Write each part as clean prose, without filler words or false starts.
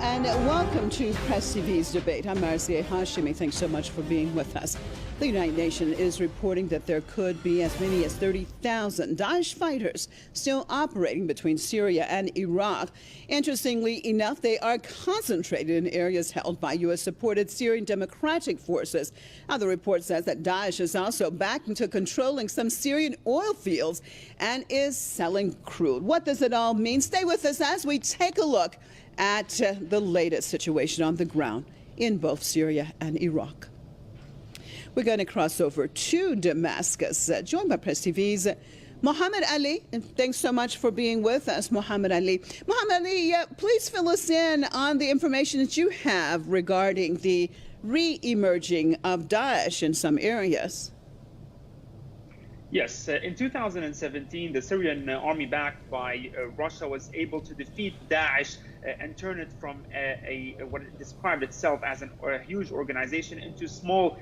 and welcome to Press TV's debate. I'm Marzieh Hashimi. Thanks so much for being with us. The United Nations is reporting that there could be as many as 30,000 Daesh fighters still operating between Syria and Iraq. Interestingly enough, they are concentrated in areas held by U.S.-supported Syrian Democratic Forces. Now, the report says that Daesh is also back into controlling some Syrian oil fields and is selling crude. What does it all mean? Stay with us as we take a look at the latest situation on the ground in both Syria and Iraq. We're going to cross over to Damascus, joined by Press TV's Mohammed Ali. And thanks so much for being with us, Mohammed Ali. Mohammed Ali, please fill us in on the information that you have regarding the re-emerging of Daesh in some areas. Yes, in 2017, the Syrian army backed by Russia was able to defeat Daesh and turn it from what it described itself as a huge organization into small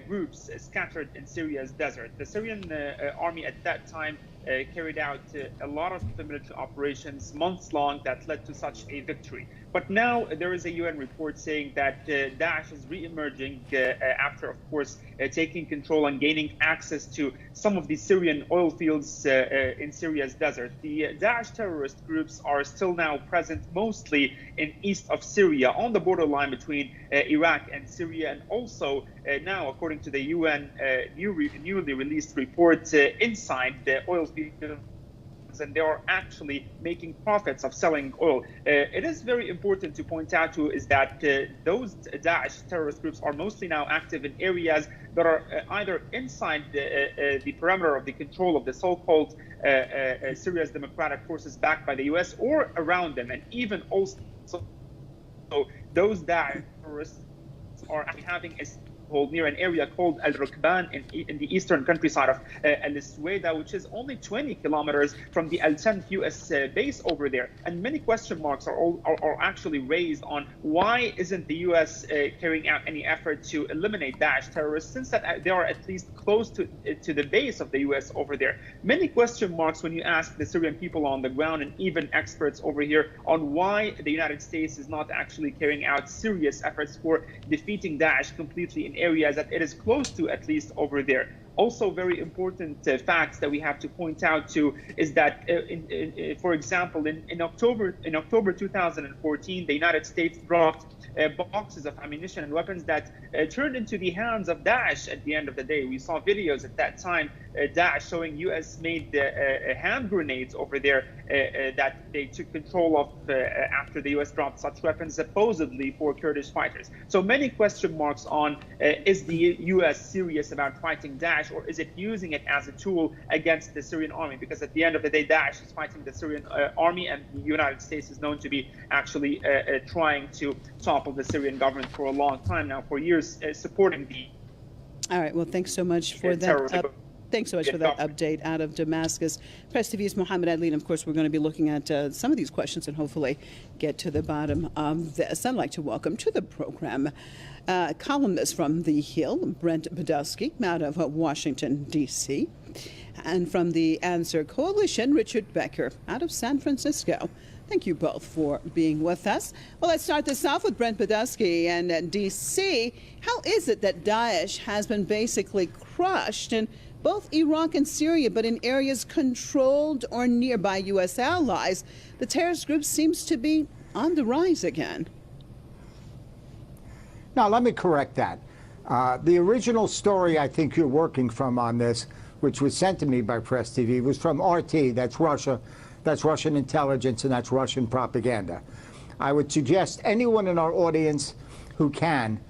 groups scattered in Syria's desert. The Syrian army at that time carried out a lot of military operations, months long, that led to such a victory. But now there is a UN report saying that Daesh is re-emerging after, of course, taking control and gaining access to some of the Syrian oil fields in Syria's desert. The Daesh terrorist groups are still now present mostly in east of Syria, on the borderline between Iraq and Syria, and also now, according to the UN newly released report, inside the oil fields, and they are actually making profits of selling oil. It is very important to point out too is that those Daesh terrorist groups are mostly now active in areas that are either inside the perimeter of the control of the so-called Syria's Democratic Forces backed by the US, or around them, and even also those Daesh terrorists are having a near an area called Al-Rukban in the eastern countryside of Al-Suwaida, which is only 20 kilometers from the Al-Tanf US base over there. And many question marks are actually raised on why isn't the US carrying out any effort to eliminate Daesh terrorists, since that they are at least close to the base of the US over there. Many question marks when you ask the Syrian people on the ground and even experts over here on why the United States is not actually carrying out serious efforts for defeating Daesh completely in areas that it is close to, at least over there. Also, very important facts that we have to point out to is that, for example, in October 2014, the United States dropped boxes of ammunition and weapons that turned into the hands of Daesh at the end of the day. We saw videos at that time, Daesh showing US-made hand grenades over there that they took control of after the US dropped such weapons, supposedly for Kurdish fighters. So many question marks on is the US serious about fighting Daesh, or is it using it as a tool against the Syrian army? Because at the end of the day, Daesh is fighting the Syrian army, and the United States is known to be actually trying to topple the Syrian government for a long time now, for years, supporting the. All right. Well, thanks so much for that. Thanks so much for that update out of Damascus. Press TV's Mohammed Ali, and of course, we're going to be looking at some of these questions and hopefully get to the bottom of this. I'd like to welcome to the program columnist from The Hill, Brent Podolsky, out of Washington, D.C., and from the Answer Coalition, Richard Becker, out of San Francisco. Thank you both for being with us. Well, let's start this off with Brent Podolsky and D.C. How is it that Daesh has been basically crushed in both Iraq and Syria, but in areas controlled or near by U.S. allies? The terrorist group seems to be on the rise again. Now, let me correct that. The original story I think you're working from on this, which was sent to me by Press TV, was from RT. That's Russia. That's Russian intelligence, and that's Russian propaganda. I would suggest anyone in our audience who can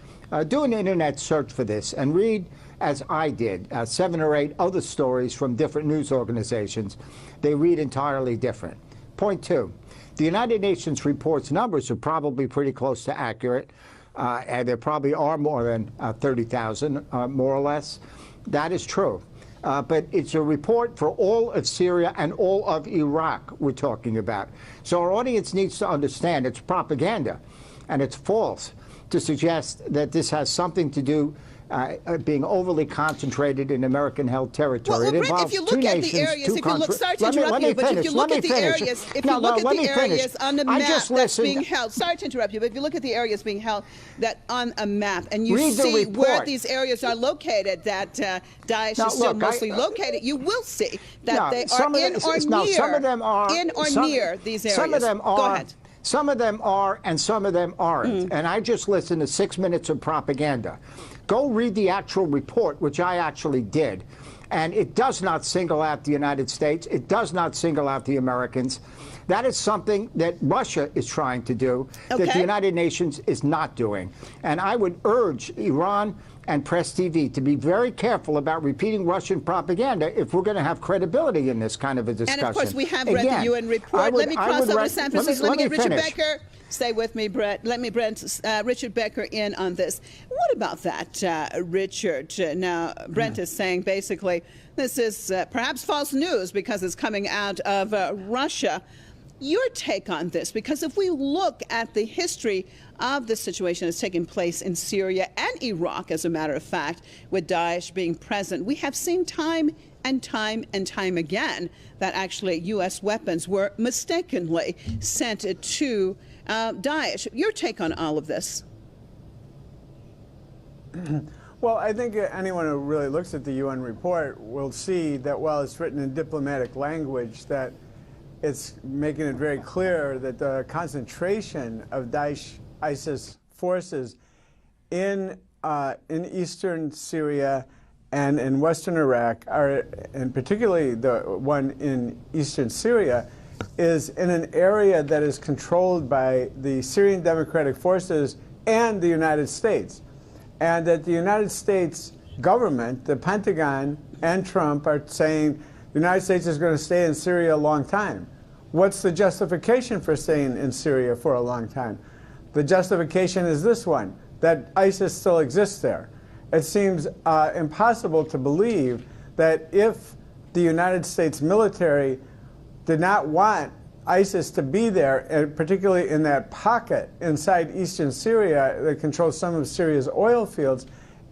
do an internet search for this and read, as I did, 7 or 8 other stories from different news organizations. They read entirely different. Point 2, the United Nations report's numbers are probably pretty close to accurate, and there probably are more than 30,000, more or less. That is true. But it's a report for all of Syria and all of Iraq we're talking about. So our audience needs to understand it's propaganda, and it's false to suggest that this has something to do being overly concentrated in American-held territory. Well, it Brent, involves if you two look at nations, the areas, two if you look, countries. sorry to interrupt you, but if you look at the areas, if you look at the areas on the map that's being held, sorry to interrupt you, but if you look at the areas being held that on a map and you see where these areas are located, that Daesh is still mostly located, you will see that they are in or near. Some of them are near these areas. Some of them are. Go ahead. Some of them are, and some of them aren't. And I just listened to 6 minutes of propaganda. Go read the actual report, which I actually did. And it does not single out the United States. It does not single out the Americans. That is something that Russia is trying to do, that the United Nations is not doing. And I would urge Iran and Press TV to be very careful about repeating Russian propaganda if we're going to have credibility in this kind of a discussion. And of course, we have read the UN report. Let me cross over to San Francisco. Let me get Richard Becker. Stay with me, Brett. Let me bring Richard Becker in on this. What about that, Richard? Now, Brent is saying basically this is perhaps false news because it's coming out of Russia. Your take on this, because if we look at the history of the situation that's taking place in Syria and Iraq, as a matter of fact, with Daesh being present, we have seen time and time and time again that actually U.S. weapons were mistakenly sent to Daesh. Your take on all of this? Well, I think anyone who really looks at the UN report will see that while it's written in diplomatic language, that it's making it very clear that the concentration of Daesh ISIS forces in eastern Syria and in western Iraq, and particularly the one in eastern Syria, is in an area that is controlled by the Syrian Democratic Forces and the United States. And that the United States government, the Pentagon and Trump are saying the United States is going to stay in Syria a long time. What's the justification for staying in Syria for a long time? The justification is this one, that ISIS still exists there. It seems impossible to believe that if the United States military did not want ISIS to be there, and particularly in that pocket inside eastern Syria that controls some of Syria's oil fields,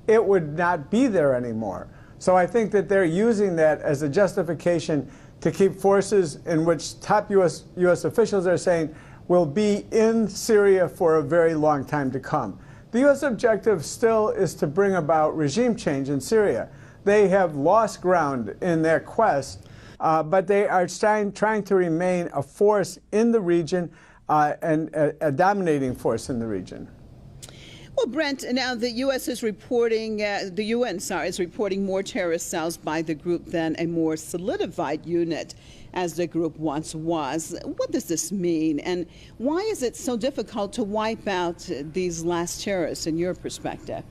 it would not be there anymore. So I think that they're using that as a justification to keep forces in which top U.S. officials are saying will be in Syria for a very long time to come. The U.S. objective still is to bring about regime change in Syria. They have lost ground in their quest, but they are trying to remain a force in the region and a dominating force in the region. Well, Brent, now the U.S. is reporting, the UN, is reporting more terrorist cells by the group than a more solidified unit as the group once was. What does this mean, and why is it so difficult to wipe out these last terrorists in your perspective?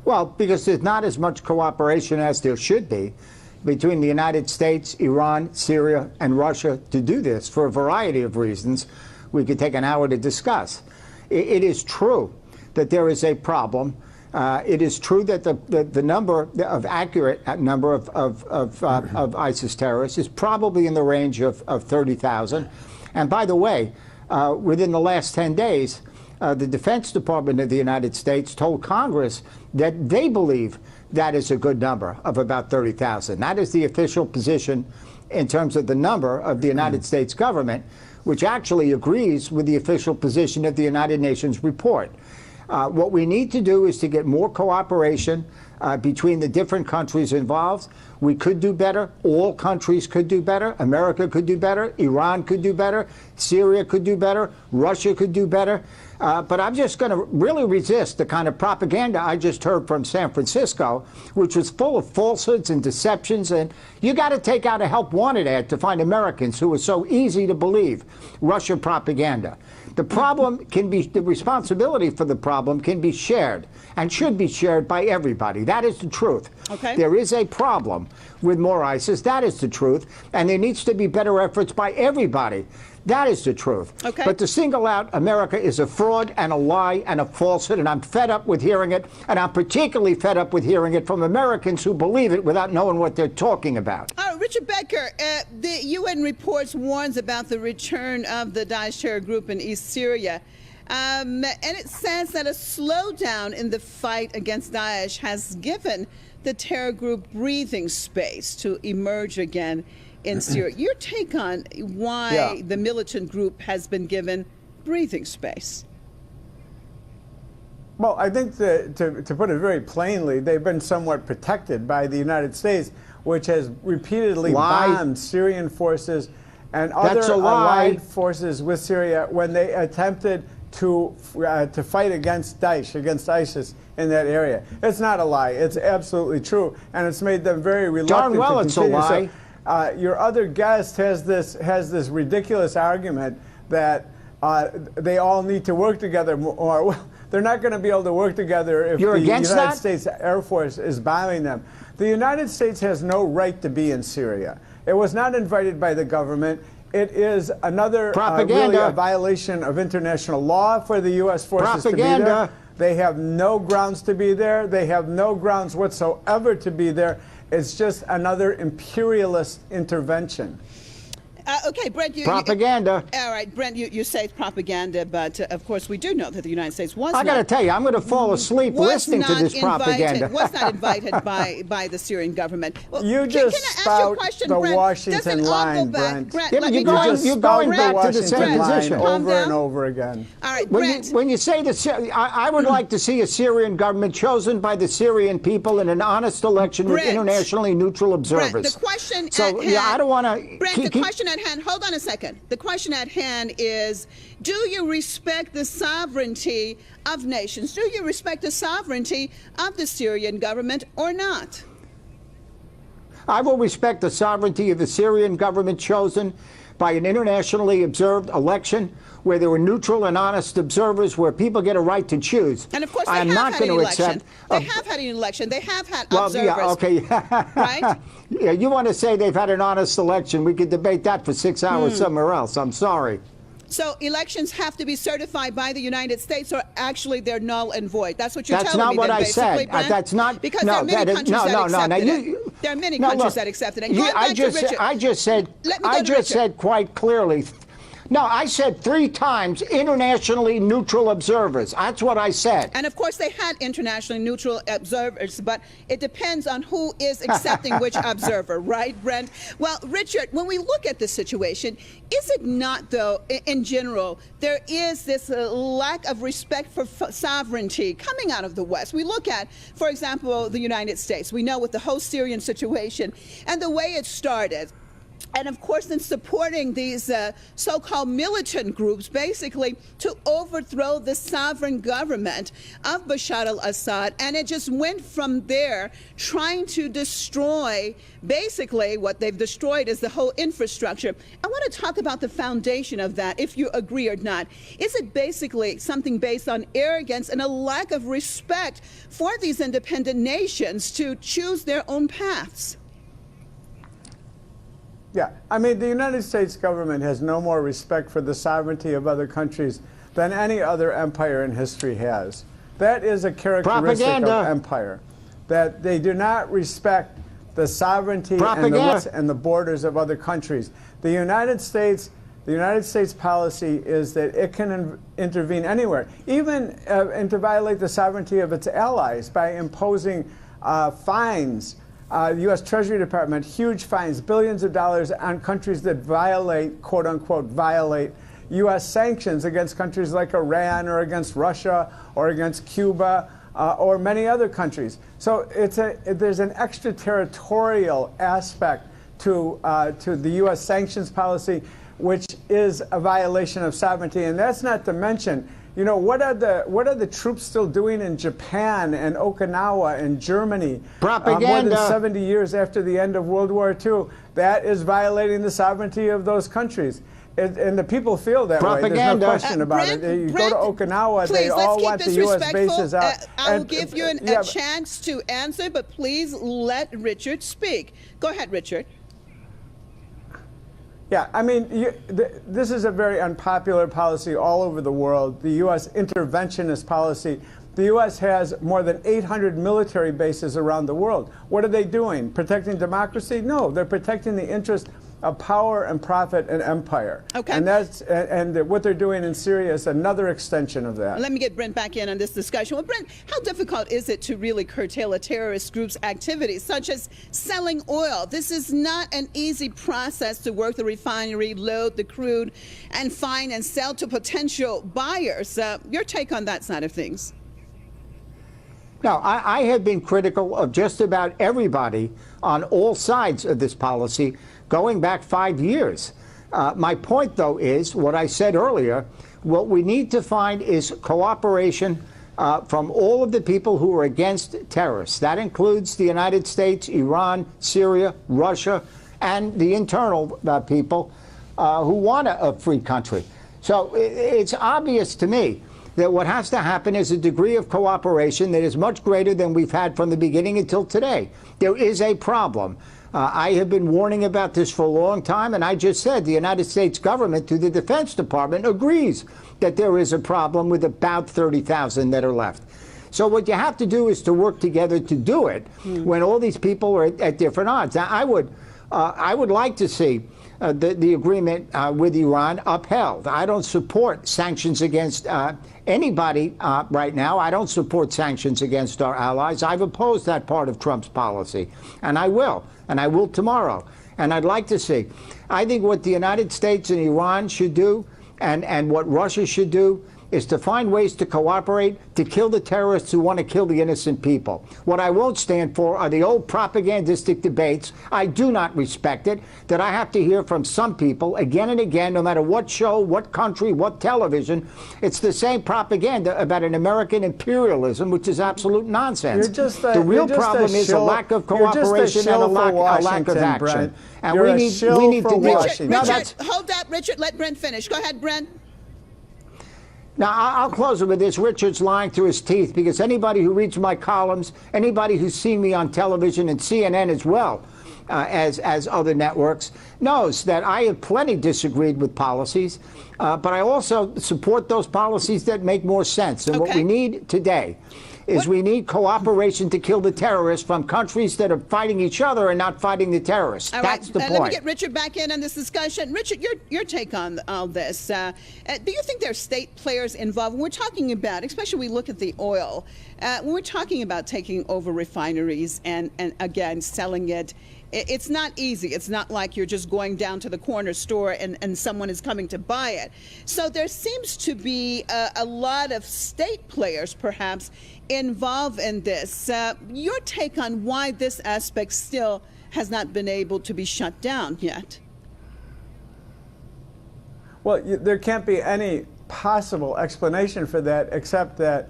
Well, because there's not as much cooperation as there should be between the United States, Iran, Syria, and Russia to do this for a variety of reasons we could take an hour to discuss. It is true that there is a problem. It is true that the number of accurate number of ISIS terrorists is probably in the range of 30,000. And by the way, within the last 10 days, the Defense Department of the United States told Congress that they believe that is a good number of about 30,000. That is the official position in terms of the number of the United States government, which actually agrees with the official position of the United Nations report. What we need to do is to get more cooperation between the different countries involved. We could do better. All countries could do better. America could do better. Iran could do better. Syria could do better. Russia could do better. But I'm just going to really resist the kind of propaganda I just heard from San Francisco, which was full of falsehoods and deceptions. And you got to take out a help wanted ad to find Americans who are so easy to believe Russian propaganda. The problem can be, the responsibility for the problem can be shared and should be shared by everybody. That is the truth. Okay. There is a problem with more ISIS. That is the truth. And there needs to be better efforts by everybody. That is the truth. Okay. But to single out America is a fraud and a lie and a falsehood, and I'm fed up with hearing it, and I'm particularly fed up with hearing it from Americans who believe it without knowing what they're talking about. Richard Becker, the UN reports warns about the return of the Daesh terror group in East Syria. And it says that a slowdown in the fight against Daesh has given the terror group breathing space to emerge again in Syria. Your take on why the militant group has been given breathing space? Well, I think to put it very plainly, they've been somewhat protected by the United States, which has repeatedly bombed Syrian forces and other allied forces with Syria when they attempted to fight against Daesh, against ISIS in that area. It's not a lie. It's absolutely true, and it's made them very reluctant to continue. It's a lie. So, your other guest has this ridiculous argument that they all need to work together more. Well, they're not going to be able to work together if the United States Air Force is bombing them. The United States has no right to be in Syria. It was not invited by the government. It is another really a violation of international law for the U.S. forces to be there. They have no grounds to be there. They have no grounds whatsoever to be there. It's just another imperialist intervention. Okay, Brent, propaganda. All right, Brent, you say it's propaganda, but of course we do know that the United States was I got to tell you, I'm going to fall asleep listening to this propaganda. Was not invited by the Syrian government. Well, you just spout the Washington line, Brent. You're going back to the same position. Over and over again. All right, Brent. When you say I would like to see a Syrian government chosen by the Syrian people in an honest election with internationally neutral observers. Brent, the question so, at hand, I don't want to... Brent, the question at hand, hold on a second. The question at hand is, do you respect the sovereignty of nations? Do you respect the sovereignty of the Syrian government or not? I will respect the sovereignty of the Syrian government chosen by an internationally observed election where there were neutral and honest observers, where people get a right to choose. And of course, they have had an election. They have had an election. They have had observers. Yeah, okay. Right? Yeah, you want to say they've had an honest election? We could debate that for 6 hours somewhere else. I'm sorry. So elections have to be certified by the United States, or actually they're null and void. That's what you're telling me. That's not what I said. Brent? That's not. Because there are many countries that accepted it. There are many countries that accepted it. I just said quite clearly. No, I said 3 times internationally neutral observers. That's what I said. And of course, they had internationally neutral observers, but it depends on who is accepting which observer, right, Brent? Well, Richard, when we look at this situation, is it not, though, in general, there is this lack of respect for sovereignty coming out of the West? We look at, for example, the United States. We know with the whole Syrian situation and the way it started. And of course, in supporting these so-called militant groups, basically to overthrow the sovereign government of Bashar al-Assad. And it just went from there, trying to destroy, basically what they've destroyed is the whole infrastructure. I want to talk about the foundation of that, if you agree or not. Is it basically something based on arrogance and a lack of respect for these independent nations to choose their own paths? Yeah, I mean, the United States government has no more respect for the sovereignty of other countries than any other empire in history has. That is a characteristic of empire, that they do not respect the sovereignty and the borders of other countries. The United States policy is that it can intervene anywhere, even and to violate the sovereignty of its allies by imposing fines. The U.S. Treasury Department, huge fines, billions of dollars on countries that violate, quote unquote, violate U.S. sanctions against countries like Iran or against Russia or against Cuba or many other countries. So there's an extraterritorial aspect to the U.S. sanctions policy, which is a violation of sovereignty. And that's not to mention, you know, what are the troops still doing in Japan and Okinawa and Germany? Propaganda. More than 70 years after the end of World War II. That is violating the sovereignty of those countries. And the people feel that way. There's no question about it. You go to Okinawa, they all want the U.S. bases out. I'll give you a chance to answer, but please let Richard speak. Go ahead, Richard. Yeah, I mean, this is a very unpopular policy all over the world, the U.S. interventionist policy. The U.S. has more than 800 military bases around the world. What are they doing? Protecting democracy? No, they're protecting the interests of power and profit and empire. Okay. And what they're doing in Syria is another extension of that. Let me get Brent back in on this discussion. Well, Brent, how difficult is it to really curtail a terrorist group's activities, such as selling oil? This is not an easy process to work the refinery, load the crude, and find and sell to potential buyers. Your take on that side of things? No, I have been critical of just about everybody on all sides of this policy going back 5 years. My point, though, is what I said earlier. What we need to find is cooperation from all of the people who are against terrorists. That includes the United States, Iran, Syria, Russia, and the internal people who want a free country. So it's obvious to me that what has to happen is a degree of cooperation that is much greater than we've had from the beginning until today. There is a problem. I have been warning about this for a long time, and I just said the United States government, through the Defense Department, agrees that there is a problem with about 30,000 that are left. So what you have to do is to work together to do it when all these people are at different odds. Now, I would like to see the agreement with Iran upheld. I don't support sanctions against anybody right now. I don't support sanctions against our allies. I've opposed that part of Trump's policy, and I will tomorrow. And I'd like to see. I think what the United States and Iran should do, and what Russia should do, is to find ways to cooperate to kill the terrorists who want to kill the innocent people. What I won't stand for are the old propagandistic debates. I do not respect it, that I have to hear from some people again and again, no matter what show, what country, what television. It's the same propaganda about an American imperialism, which is absolute nonsense. The real problem is a lack of cooperation and a lack of action. Brent. And we need to do it. Richard, hold that. Richard, let Brent finish. Go ahead, Brent. Now, I'll close it with this. Richard's lying through his teeth, because anybody who reads my columns, anybody who's seen me on television and CNN as well as other networks, knows that I have plenty disagreed with policies, but I also support those policies that make more sense. And what we need today is we need cooperation to kill the terrorists from countries that are fighting each other and not fighting the terrorists. That's the point. Let me get Richard back in on this discussion. Richard, your take on all this. Do you think there are state players involved? When we're talking about, especially we look at the oil, when we're talking about taking over refineries and again, selling it, it's not easy. It's not like you're just going down to the corner store and someone is coming to buy it. So there seems to be a lot of state players, perhaps, involved in this. Your take on why this aspect still has not been able to be shut down yet? Well, there can't be any possible explanation for that except that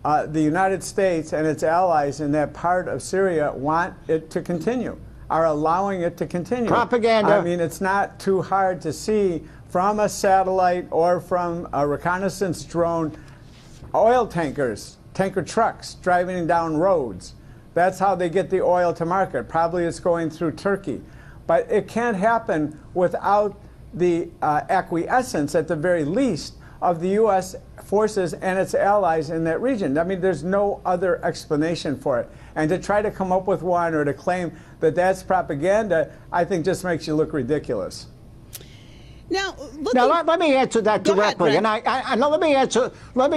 the United States and its allies in that part of Syria want it to continue, are allowing it to continue. Propaganda. I mean, it's not too hard to see from a satellite or from a reconnaissance drone oil tankers, tanker trucks driving down roads. That's how they get the oil to market. Probably it's going through Turkey. But it can't happen without the acquiescence, at the very least, of the U.S. forces and its allies in that region. I mean, there's no other explanation for it. And to try to come up with one or to claim that that's propaganda, I think just makes you look ridiculous. Now, let me answer that directly, ahead, and let me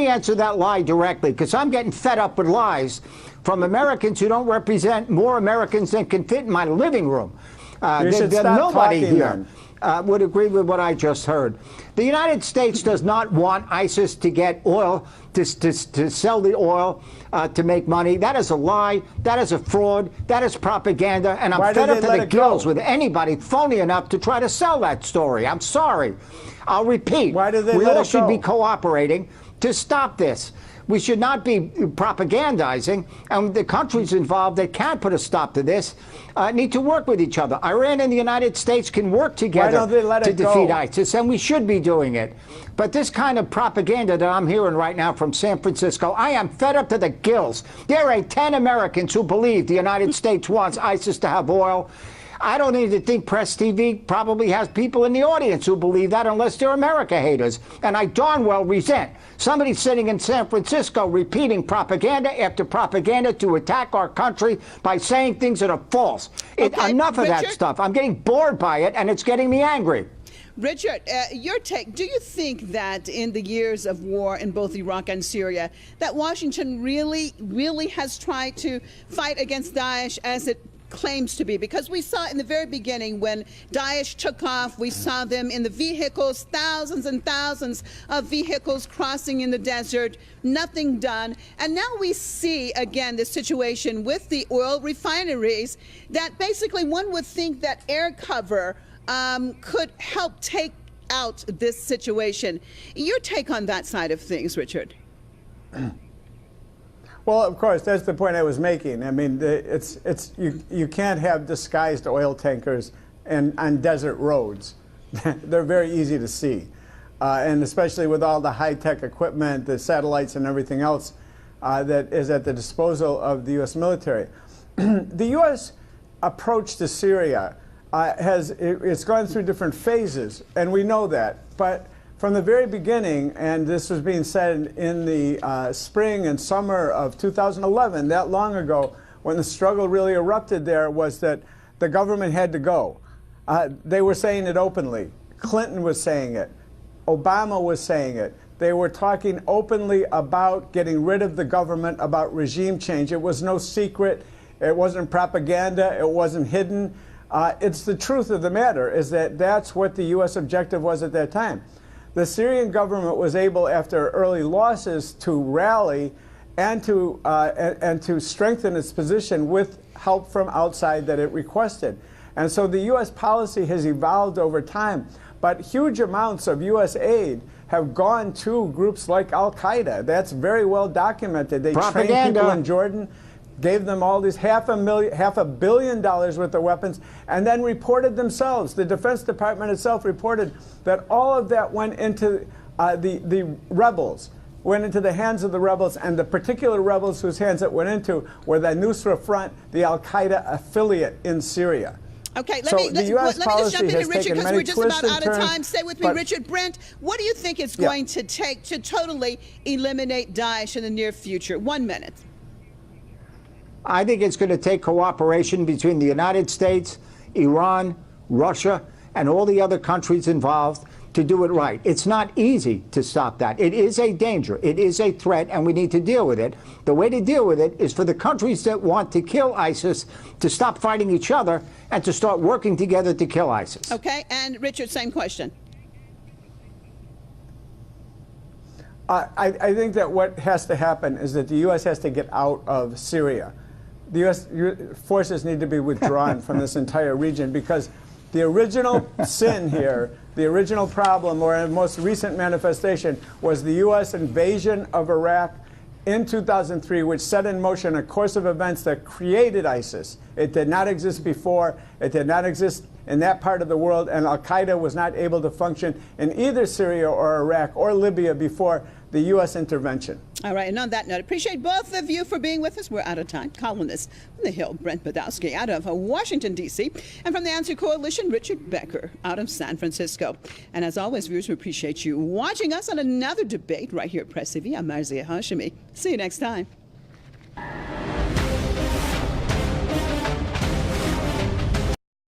answer that lie directly, because I'm getting fed up with lies from Americans who don't represent more Americans than can fit in my living room. Nobody here would agree with what I just heard. The United States does not want ISIS to get oil, to sell the oil, to make money. That is a lie. That is a fraud. That is propaganda. And I'm fed up to the gills with anybody phony enough to try to sell that story. I'm sorry. I'll repeat. Why do they we let all it should go? be cooperating to stop this. We should not be propagandizing, and the countries involved that can put a stop to this need to work with each other. Iran and the United States can work together to defeat ISIS, and we should be doing it. But this kind of propaganda that I'm hearing right now from San Francisco, I am fed up to the gills. There are 10 Americans who believe the United States wants ISIS to have oil. I don't even think Press TV probably has people in the audience who believe that unless they're America haters. And I darn well resent somebody sitting in San Francisco repeating propaganda after propaganda to attack our country by saying things that are false. Okay, Enough of that Richard? stuff. I'm getting bored by it, and it's getting me angry. Richard, your take, do you think that in the years of war in both Iraq and Syria, that Washington really has tried to fight against Daesh as it claims to be? Because we saw in the very beginning when Daesh took off, we saw them in the vehicles, thousands and thousands of vehicles crossing in the desert, nothing done. And now we see again the situation with the oil refineries that basically one would think that air cover could help take out this situation. Your take on that side of things, Richard? Well, of course, that's the point I was making. I mean, you can't have disguised oil tankers on desert roads. They're very easy to see, and especially with all the high-tech equipment, the satellites and everything else that is at the disposal of the U.S. military. The U.S. approach to Syria it's gone through different phases, and we know that. But from the very beginning, and this was being said in the spring and summer of 2011, that long ago, when the struggle really erupted there, was that the government had to go. They were saying it openly. Clinton was saying it. Obama was saying it. They were talking openly about getting rid of the government, about regime change. It was no secret. It wasn't propaganda. It wasn't hidden. It's the truth of the matter, is that that's what the U.S. objective was at that time. The Syrian government was able, after early losses, to rally and to strengthen its position with help from outside that it requested. And so the U.S. policy has evolved over time, but huge amounts of U.S. aid have gone to groups like Al-Qaeda. That's very well documented. They trained people in Jordan, gave them all these $500 million worth of weapons, and then reported themselves. The Defense Department itself reported that all of that went into the rebels, went into the hands of the rebels, and the particular rebels whose hands it went into were the Nusra Front, the Al-Qaeda affiliate in Syria. Okay, let me just jump into Richard, because we're just about out of time. Stay with me, Richard. Brent, what do you think it's going to take to totally eliminate Daesh in the near future? 1 minute. I think it's going to take cooperation between the United States, Iran, Russia, and all the other countries involved to do it right. It's not easy to stop that. It is a danger. It is a threat, and we need to deal with it. The way to deal with it is for the countries that want to kill ISIS to stop fighting each other and to start working together to kill ISIS. Okay, and Richard, same question. I think that what has to happen is that the U.S. has to get out of Syria. The U.S. forces need to be withdrawn from this entire region, because the original sin here, the original problem, or a most recent manifestation, was the U.S. invasion of Iraq in 2003, which set in motion a course of events that created ISIS. It did not exist before. It did not exist in that part of the world, and Al-Qaeda was not able to function in either Syria or Iraq or Libya before the U.S. intervention. All right, and on that note, appreciate both of you for being with us. We're out of time. Columnist from The Hill, Brent Badowski, out of Washington, D.C., and from the Answer Coalition, Richard Becker, out of San Francisco. And as always, viewers, we appreciate you watching us on another debate right here at Press TV. I'm Marzieh Hashemi. See you next time.